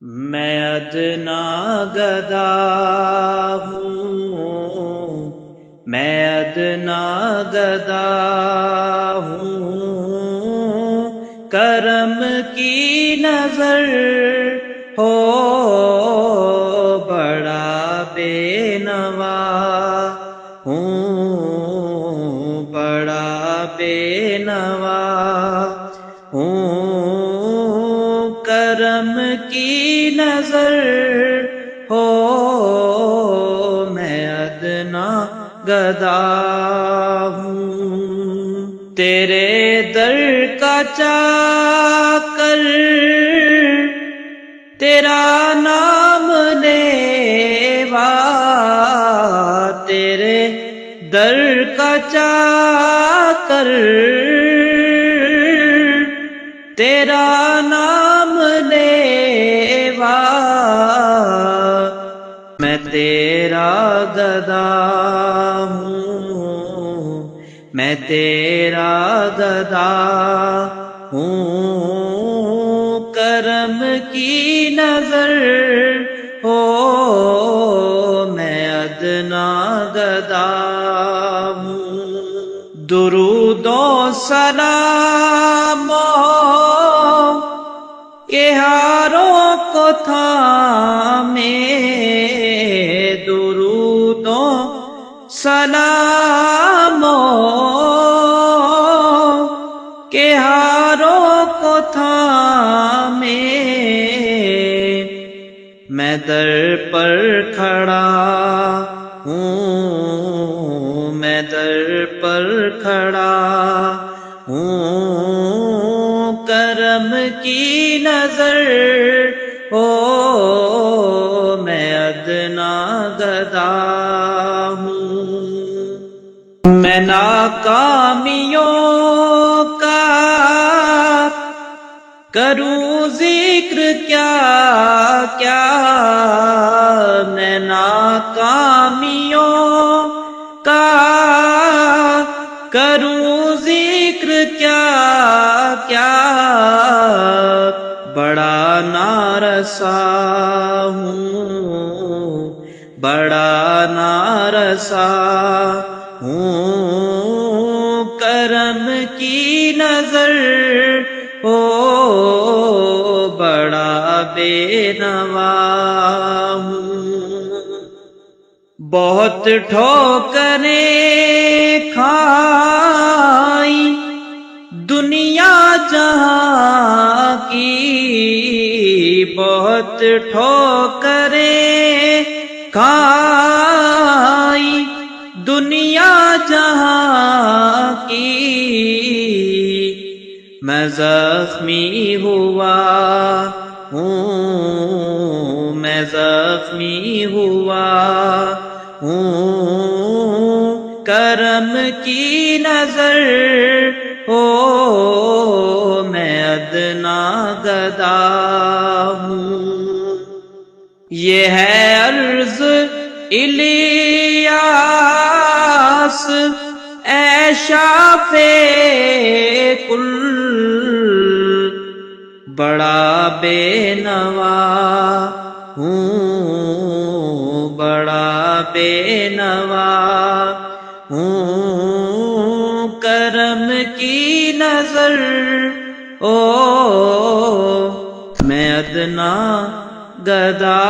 میں ادنا گدا ہوں، میں ادنا گدا ہوں، کرم کی نظر ہو بڑا بے نوا ہوں، بڑا بے نوا ہوں، کرم کی نظر ہو میں ادنا گدا ہوں، تیرے در کا چاکر تیرا نام لیوا، تیرے در کا چاکر تیرا نام لیوا، میں تیرا گدا ہوں، میں تیرا گدا ہوں، کرم کی نظر ہو میں ادنا گدا ہوں، درود و سلام کے ہاروں کو تھامے، درود و سلام کے ہاروں کو تھامے، میں در پر کھڑا ہوں، میں در پر کھڑا ہوں، کرم کی نظر ہو میں ادنا گدا ہوں، میں ناکامیوں کا کروں ذکر کیا کیا، میں ناکامیوں کا کروں ذکر کیا کیا، بڑا نارسا ہوں، بڑا نارسا ہوں، کرم کی نظر ہو بڑا بے نوا ہوں، بہت ٹھوکریں کھائی دنیا جہاں کی، بہت ٹھوکریں کھائی دنیا جہاں کی، میں زخمی ہوا ہوں، میں زخمی ہوا ہوں، کرم کی نظر ہو میں ادنا گدا ہوں، یہ ہے عرض الیاس اے شافع کل، بڑا بے نوا ہوں، بڑا بے نوا ہوں، کرم کی نظر او میں ادنا گدا